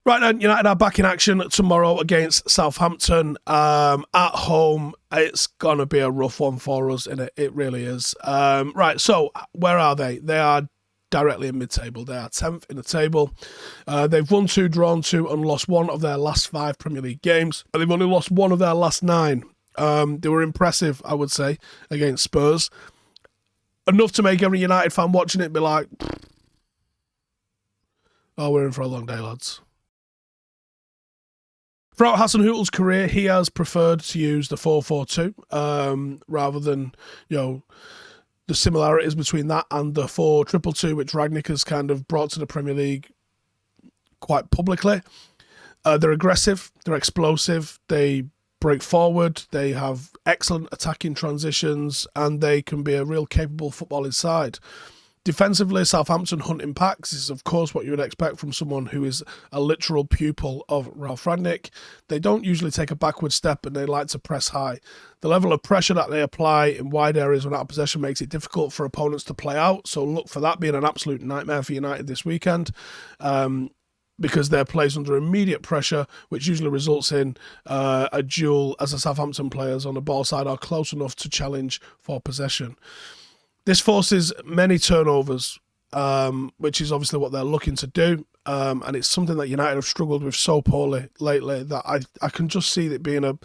Right then, United are back in action tomorrow against Southampton at home. It's going to be a rough one for us, and it really is. Right, so where are they? They are directly in mid-table. They are 10th in the table. They've won 2, drawn 2, and lost 1 of their last 5 Premier League games. And they've only lost 1 of their last 9. They were impressive, I would say, against Spurs. Enough to make every United fan watching it be like, oh, we're in for a long day, lads. Throughout Hasenhüttl's career, he has preferred to use the 4-4-2 rather than, the similarities between that and the 4-2-2, which Rangnick has kind of brought to the Premier League quite publicly. They're aggressive, they're explosive, they break forward, they have excellent attacking transitions, and they can be a real capable footballing side. Defensively, Southampton hunt in packs. This is, of course, what you would expect from someone who is a literal pupil of Ralf Rangnick. They don't usually take a backward step, and they like to press high. The level of pressure that they apply in wide areas when out of possession makes it difficult for opponents to play out. So look for that being an absolute nightmare for United this weekend. Because they're placed under immediate pressure, which usually results in a duel as the Southampton players on the ball side are close enough to challenge for possession. This forces many turnovers, which is obviously what they're looking to do. And it's something that United have struggled with so poorly lately that I can just see it being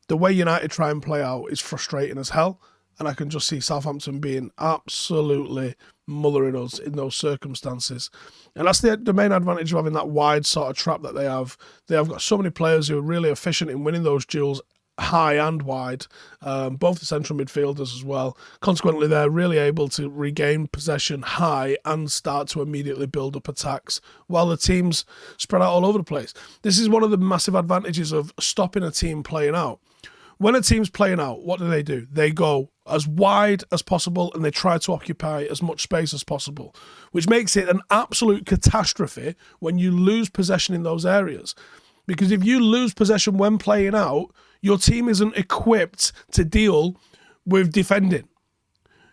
the way United try and play out is frustrating as hell. And I can just see Southampton being absolutely mothering us in those circumstances. And that's the main advantage of having that wide sort of trap that they have. They have got so many players who are really efficient in winning those duels high and wide, both the central midfielders as well. Consequently, they're really able to regain possession high and start to immediately build up attacks while the teams spread out all over the place. This is one of the massive advantages of stopping a team playing out. When a team's playing out, what do? They go as wide as possible and they try to occupy as much space as possible, which makes it an absolute catastrophe when you lose possession in those areas. Because if you lose possession when playing out, your team isn't equipped to deal with defending.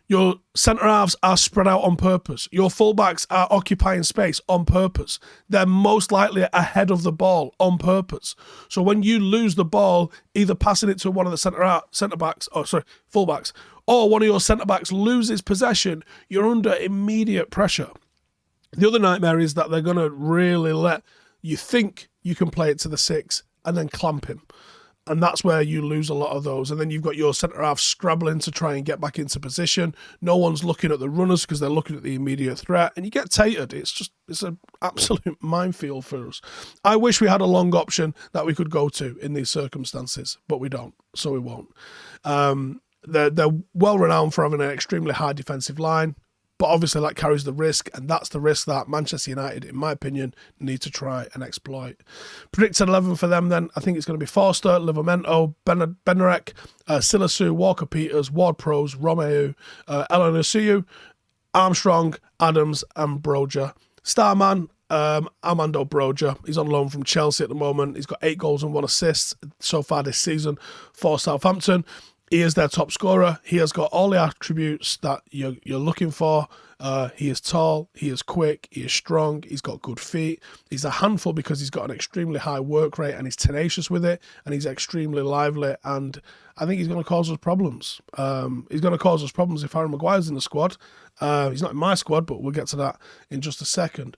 Your centre-halves are spread out on purpose. Your fullbacks are occupying space on purpose. They're most likely ahead of the ball on purpose. So when you lose the ball, either passing it to one of the fullbacks, or one of your centre-backs loses possession, you're under immediate pressure. The other nightmare is that they're going to really let you think you can play it to the 6 and then clamp him. And that's where you lose a lot of those. And then you've got your centre-half scrabbling to try and get back into position. No one's looking at the runners because they're looking at the immediate threat. And you get tatered. It's an absolute minefield for us. I wish we had a long option that we could go to in these circumstances, but we don't, so we won't. They're well-renowned for having an extremely high defensive line. But obviously that carries the risk, and that's the risk that Manchester United, in my opinion, need to try and exploit. Predicted 11 for them then, I think it's going to be Forster, Livramento, Benarek, Silasu, Walker-Peters, Ward-Prowse, Romeu, Elenosiu, Armstrong, Adams and Broja. Starman, Armando Broja. He's on loan from Chelsea at the moment. He's got 8 goals and 1 assist so far this season for Southampton. He is their top scorer. He has got all the attributes that you're looking for. He is tall, he is quick, he is strong, he's got good feet. He's a handful because he's got an extremely high work rate and he's tenacious with it, and he's extremely lively, and I think he's going to cause us problems. He's going to cause us problems if Harry Maguire's in the squad. He's not in my squad, but we'll get to that in just a second.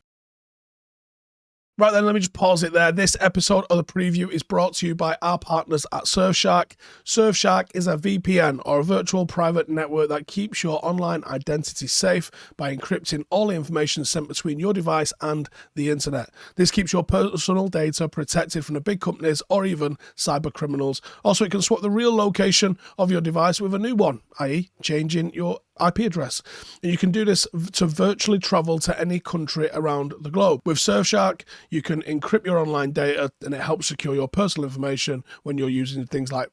Right then, let me just pause it there. This episode of the preview is brought to you by our partners at Surfshark. Surfshark is a VPN, or a virtual private network, that keeps your online identity safe by encrypting all the information sent between your device and the internet. This keeps your personal data protected from the big companies or even cyber criminals. Also, it can swap the real location of your device with a new one, i.e. changing your IP address. And you can do this to virtually travel to any country around the globe. With Surfshark, you can encrypt your online data, and it helps secure your personal information when you're using things like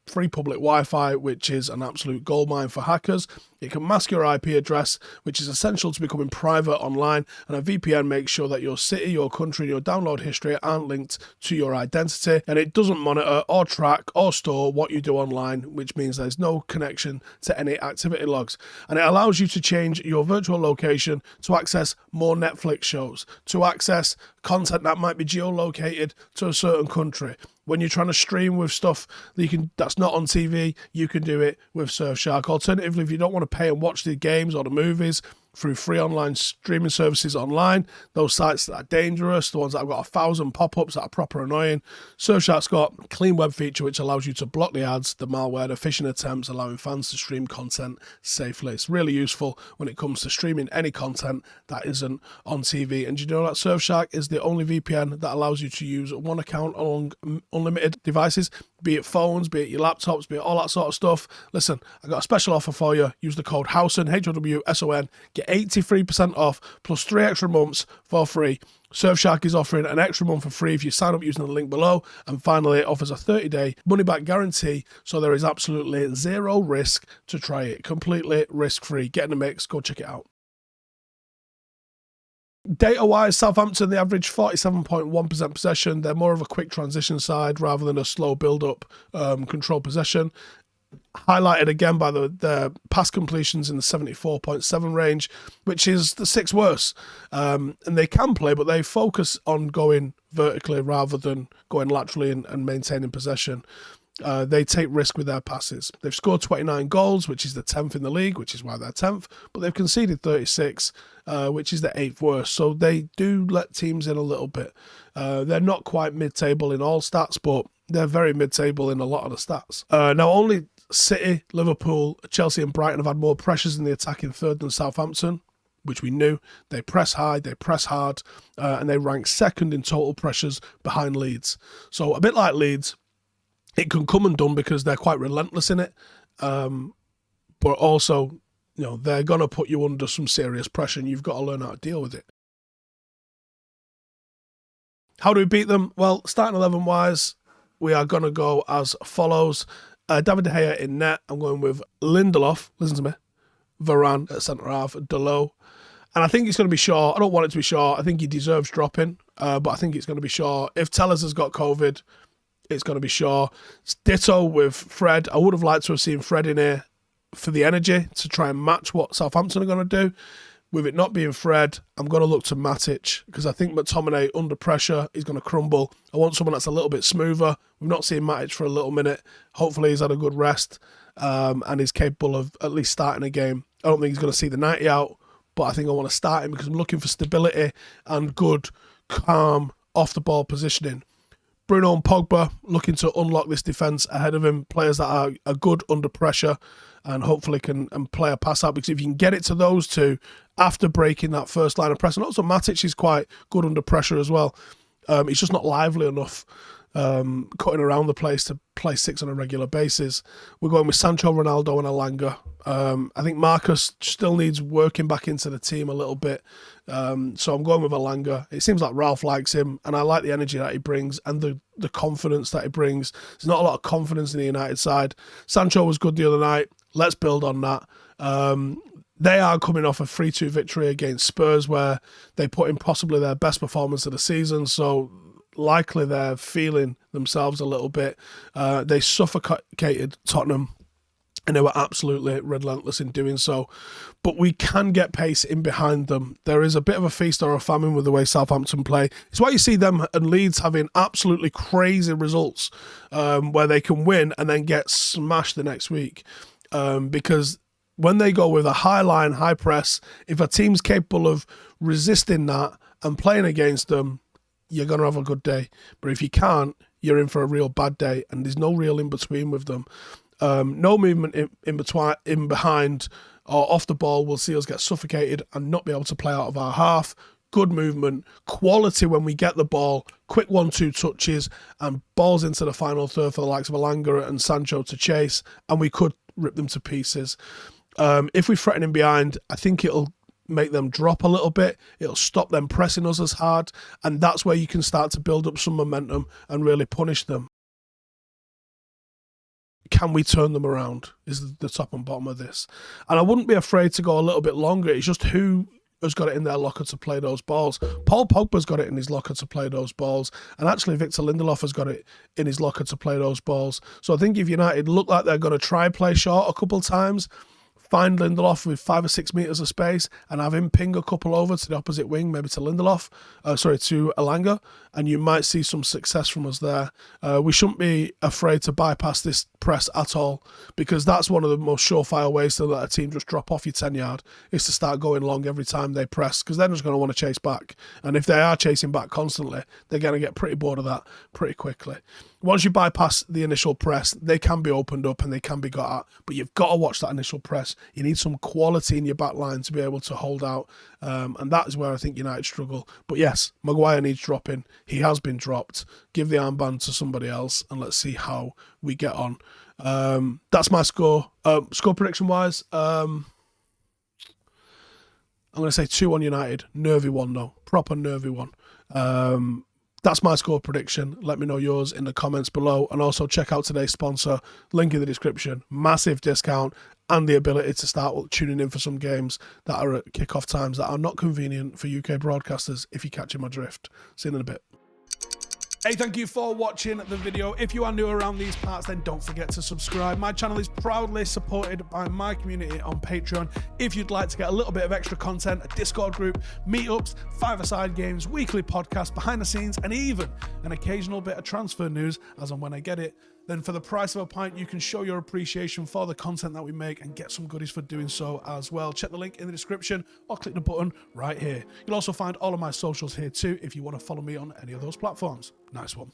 free public Wi-Fi, which is an absolute goldmine for hackers. It can mask your IP address, which is essential to becoming private online, and a VPN makes sure that your city, your country, and your download history aren't linked to your identity, and it doesn't monitor or track or store what you do online, which means there's no connection to any activity logs. And it allows you to change your virtual location to access more Netflix shows, to access content that might be geolocated to a certain country. When you're trying to stream with stuff that's not on TV, you can do it with Surfshark. Alternatively, if you don't want to pay and watch the games or the movies through free online streaming services online, those sites that are dangerous, the ones that have got 1,000 pop-ups that are proper annoying, Surfshark's got a clean web feature which allows you to block the ads, the malware, the phishing attempts, allowing fans to stream content safely. It's really useful when it comes to streaming any content that isn't on TV. And you know that Surfshark is the only VPN that allows you to use one account on unlimited devices, be it phones, be it your laptops, be it all that sort of stuff. Listen, I got a special offer for you. Use the code Howson, Howson, get 83% off plus 3 extra months for free. Surfshark is offering an extra month for free if you sign up using the link below. And finally, it offers a 30-day money-back guarantee, so there is absolutely zero risk to try it. Completely risk-free. Get in the mix. Go check it out. Data-wise, Southampton, they average 47.1% possession. They're more of a quick transition side rather than a slow build-up control possession. Highlighted again by the pass completions in the 74.7 range, which is the 6th worst. And they can play, but they focus on going vertically rather than going laterally and maintaining possession. They take risk with their passes. They've scored 29 goals, which is the 10th in the league, which is why they're 10th, but they've conceded 36, which is the 8th worst. So they do let teams in a little bit. They're not quite mid-table in all stats, but they're very mid-table in a lot of the stats. Now, only City, Liverpool, Chelsea and Brighton have had more pressures in the attacking third than Southampton, which we knew. They press high, they press hard, and they rank second in total pressures behind Leeds. So a bit like Leeds, it can come undone because they're quite relentless in it, but also, they're going to put you under some serious pressure and you've got to learn how to deal with it. How do we beat them? Well, starting 11-wise, we are going to go as follows. David De Gea in net. I'm going with Lindelof, listen to me, Varane at centre-half, Dalot. And I think it's going to be Shaw. I don't want it to be Shaw. I think he deserves dropping, but I think it's going to be Shaw. If Tellers has got COVID, it's going to be Shaw. It's ditto with Fred. I would have liked to have seen Fred in here for the energy to try and match what Southampton are going to do. With it not being Fred, I'm going to look to Matic because I think McTominay under pressure is going to crumble. I want someone that's a little bit smoother. We've not seen Matic for a little minute. Hopefully he's had a good rest and is capable of at least starting a game. I don't think he's going to see the 90 out, but I think I want to start him because I'm looking for stability and good, calm, off-the-ball positioning. Bruno and Pogba looking to unlock this defence ahead of him. Players that are good under pressure and hopefully can play a pass out, because if you can get it to those two after breaking that first line of press, and also Matic is quite good under pressure as well. He's just not lively enough cutting around the place to play 6 on a regular basis. We're going with Sancho, Ronaldo and Elanga. I think Marcus still needs working back into the team a little bit. So I'm going with Elanga. It seems like Ralf likes him, and I like the energy that he brings and the confidence that he brings. There's not a lot of confidence in the United side. Sancho was good the other night. Let's build on that. They are coming off a 3-2 victory against Spurs where they put in possibly their best performance of the season. So likely they're feeling themselves a little bit. They suffocated Tottenham and they were absolutely relentless in doing so. But we can get pace in behind them. There is a bit of a feast or a famine with the way Southampton play. It's why you see them and Leeds having absolutely crazy results where they can win and then get smashed the next week. Because when they go with a high line, high press, if a team's capable of resisting that and playing against them, you're going to have a good day. But if you can't, you're in for a real bad day, and there's no real in-between with them. No movement in behind or off the ball will see us get suffocated and not be able to play out of our half. Good movement, quality when we get the ball, quick 1-2 touches and balls into the final third for the likes of Elanga and Sancho to chase, and we could rip them to pieces. If we threaten in behind, I think it'll make them drop a little bit. It'll stop them pressing us as hard, and that's where you can start to build up some momentum and really punish them. can we turn them around is the top and bottom of this. And I wouldn't be afraid to go a little bit longer. It's just who has got it in their locker to play those balls. Paul Pogba's got it in his locker to play those balls, and actually Victor Lindelof has got it in his locker to play those balls. So I think if United look like they're going to try play short a couple of times, find Lindelof with 5 or 6 metres of space and have him ping a couple over to the opposite wing, maybe to to Elanga, and you might see some success from us there. We shouldn't be afraid to bypass this press at all, because that's one of the most surefire ways to let a team just drop off your 10-yard, is to start going long every time they press, because they're just going to want to chase back. And if they are chasing back constantly, they're going to get pretty bored of that pretty quickly. Once you bypass the initial press, they can be opened up and they can be got at, but you've got to watch that initial press. You need some quality in your back line to be able to hold out, and that is where I think United struggle. But yes, Maguire needs dropping. He has been dropped. Give the armband to somebody else, and let's see how we get on. That's my score. Score prediction-wise, I'm going to say 2-1 United. Nervy one, though. Proper nervy one. That's my score prediction. Let me know yours in the comments below. And also check out today's sponsor. Link in the description. Massive discount and the ability to start tuning in for some games that are at kickoff times that are not convenient for UK broadcasters, if you're catching my drift. See you in a bit. Hey, thank you for watching the video. If you are new around these parts, then don't forget to subscribe. My channel is proudly supported by my community on Patreon. If you'd like to get a little bit of extra content, a Discord group, meetups, five-a-side games, weekly podcasts, behind the scenes, and even an occasional bit of transfer news as and when I get it, then for the price of a pint, you can show your appreciation for the content that we make and get some goodies for doing so as well. Check the link in the description or click the button right here. You'll also find all of my socials here too if you want to follow me on any of those platforms. Nice one.